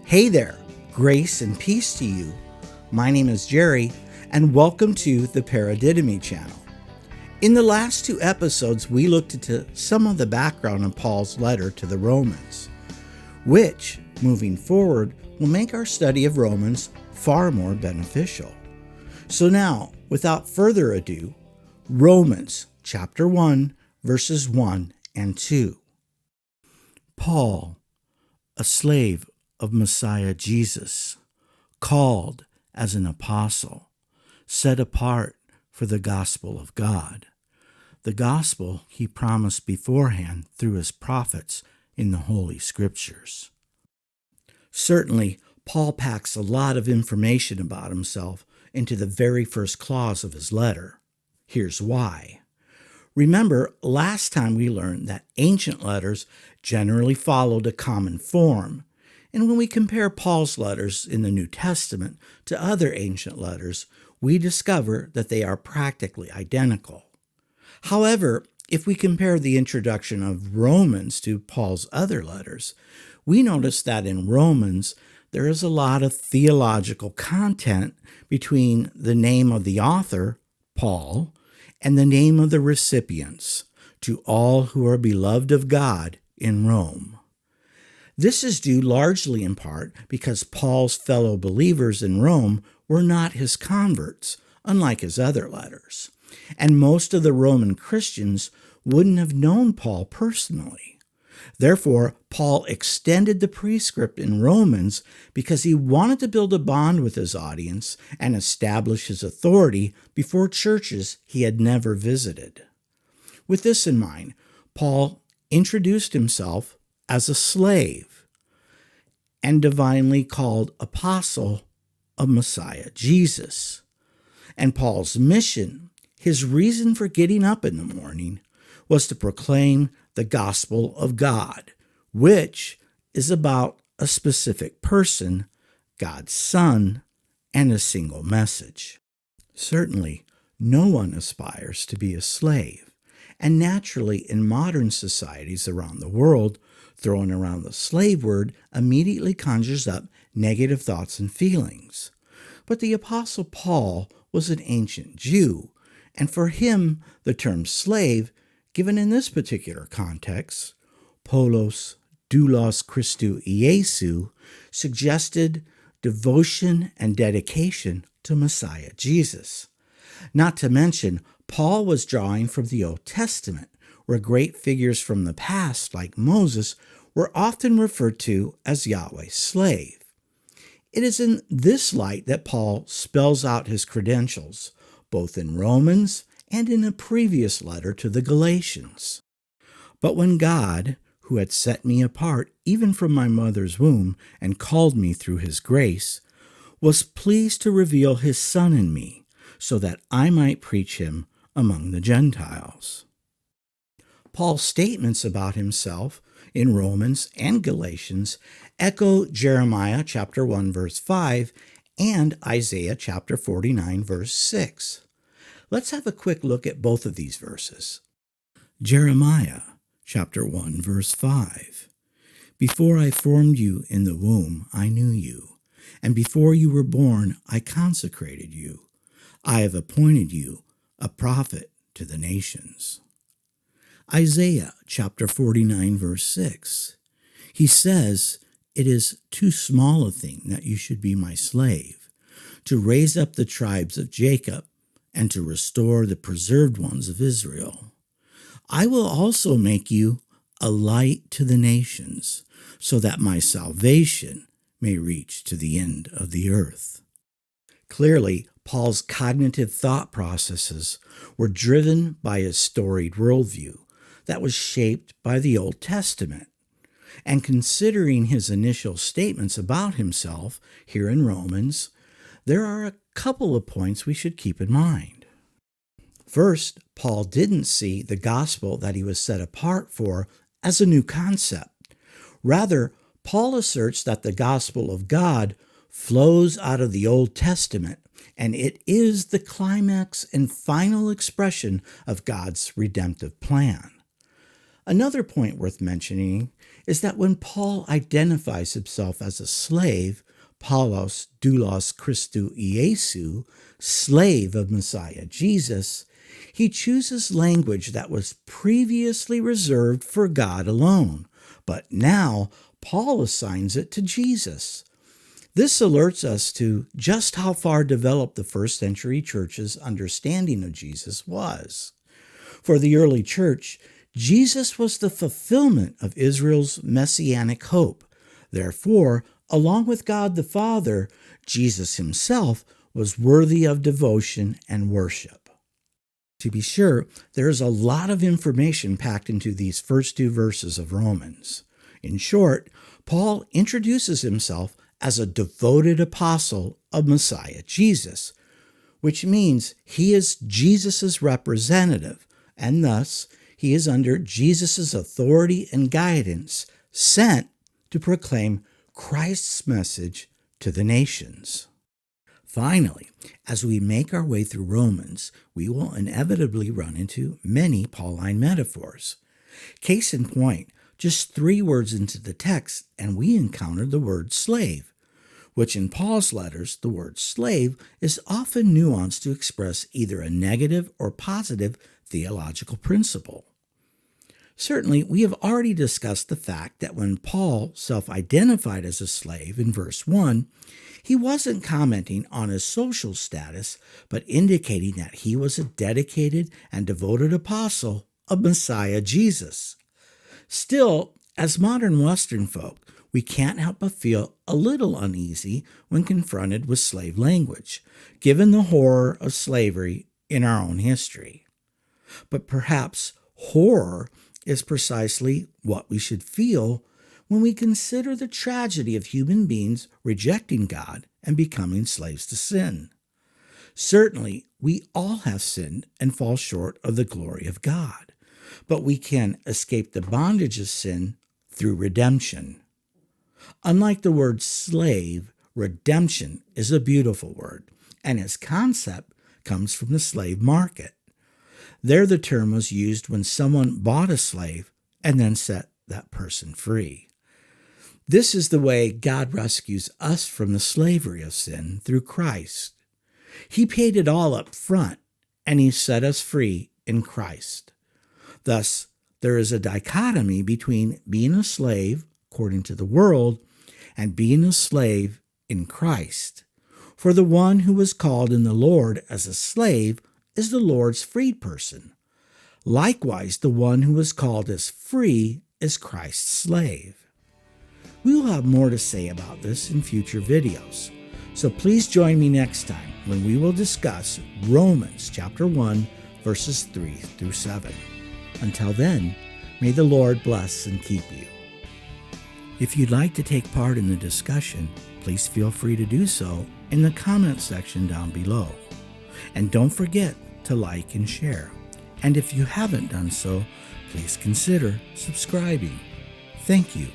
Hey there, grace and peace to you. My name is Jerry, and welcome to the Paradidomy channel. In the last two episodes, we looked into some of the background of Paul's letter to the Romans, which, moving forward, will make our study of Romans far more beneficial. So now, without further ado, Romans chapter 1, verses 1 and 2. Paul, a slave of Messiah Jesus, called as an apostle, set apart for the gospel of God, the gospel he promised beforehand through his prophets in the Holy Scriptures. Certainly, Paul packs a lot of information about himself into the very first clause of his letter. Here's why. Remember, last time we learned that ancient letters generally followed a common form, and when we compare Paul's letters in the New Testament to other ancient letters, we discover that they are practically identical. However, if we compare the introduction of Romans to Paul's other letters, we notice that in Romans there is a lot of theological content between the name of the author, Paul, and the name of the recipients, to all who are beloved of God in Rome. This is due largely in part because Paul's fellow believers in Rome were not his converts, unlike his other letters, and most of the Roman Christians wouldn't have known Paul personally. Therefore, Paul extended the prescript in Romans because he wanted to build a bond with his audience and establish his authority before churches he had never visited. With this in mind, Paul introduced himself as a slave and divinely called apostle of Messiah Jesus. And Paul's mission, his reason for getting up in the morning, was to proclaim the gospel of God, which is about a specific person, God's Son, and a single message. Certainly, no one aspires to be a slave, and naturally in modern societies around the world, throwing around the slave word immediately conjures up negative thoughts and feelings. But the Apostle Paul was an ancient Jew, and for him, the term slave, given in this particular context, polos doulos Christou Iesu, suggested devotion and dedication to Messiah Jesus. Not to mention, Paul was drawing from the Old Testament, where great figures from the past, like Moses, were often referred to as Yahweh's slave. It is in this light that Paul spells out his credentials, both in Romans and in a previous letter to the Galatians. But when God, who had set me apart even from my mother's womb and called me through his grace, was pleased to reveal his Son in me, so that I might preach him among the Gentiles. Paul's statements about himself in Romans and Galatians echo Jeremiah chapter 1 verse 5 and Isaiah chapter 49 verse 6. Let's have a quick look at both of these verses. Jeremiah chapter 1 verse 5. Before I formed you in the womb, I knew you, and before you were born, I consecrated you. I have appointed you a prophet to the nations. Isaiah chapter 49 verse 6. He says, "It is too small a thing that you should be my slave, to raise up the tribes of Jacob and to restore the preserved ones of Israel. I will also make you a light to the nations, so that my salvation may reach to the end of the earth." Clearly, Paul's cognitive thought processes were driven by his storied worldview that was shaped by the Old Testament. And considering his initial statements about himself here in Romans, there are a couple of points we should keep in mind. First, Paul didn't see the gospel that he was set apart for as a new concept. Rather, Paul asserts that the gospel of God flows out of the Old Testament, and it is the climax and final expression of God's redemptive plan. Another point worth mentioning is that when Paul identifies himself as a slave, Paulos doulos Christou Iesu, slave of Messiah Jesus, he chooses language that was previously reserved for God alone, but now Paul assigns it to Jesus. This alerts us to just how far developed the first century church's understanding of Jesus was. For the early church, Jesus was the fulfillment of Israel's messianic hope. Therefore, along with God the Father, Jesus himself was worthy of devotion and worship. To be sure, there is a lot of information packed into these first two verses of Romans. In short, Paul introduces himself as a devoted apostle of Messiah Jesus, which means he is Jesus' representative, and thus he is under Jesus' authority and guidance, sent to proclaim Christ's message to the nations. Finally, as we make our way through Romans, we will inevitably run into many Pauline metaphors. Case in point, just 3 words into the text, and we encounter the word slave, which in Paul's letters, the word slave is often nuanced to express either a negative or positive theological principle. Certainly, we have already discussed the fact that when Paul self-identified as a slave in verse 1, he wasn't commenting on his social status, but indicating that he was a dedicated and devoted apostle of Messiah Jesus. Still, as modern Western folk, we can't help but feel a little uneasy when confronted with slave language, given the horror of slavery in our own history. But perhaps horror is precisely what we should feel when we consider the tragedy of human beings rejecting God and becoming slaves to sin. Certainly, we all have sinned and fall short of the glory of God, but we can escape the bondage of sin through redemption. Unlike the word slave, redemption is a beautiful word, and its concept comes from the slave market. There the term was used when someone bought a slave and then set that person free. This is the way God rescues us from the slavery of sin through Christ. He paid it all up front, and he set us free in Christ. Thus, there is a dichotomy between being a slave, according to the world, and being a slave in Christ. For the one who was called in the Lord as a slave is the Lord's freed person. Likewise, the one who was called as free is Christ's slave. We will have more to say about this in future videos, so please join me next time when we will discuss Romans chapter 1, verses 3 through 7. Until then, may the Lord bless and keep you. If you'd like to take part in the discussion, please feel free to do so in the comment section down below. And don't forget to like and share. And if you haven't done so, please consider subscribing. Thank you.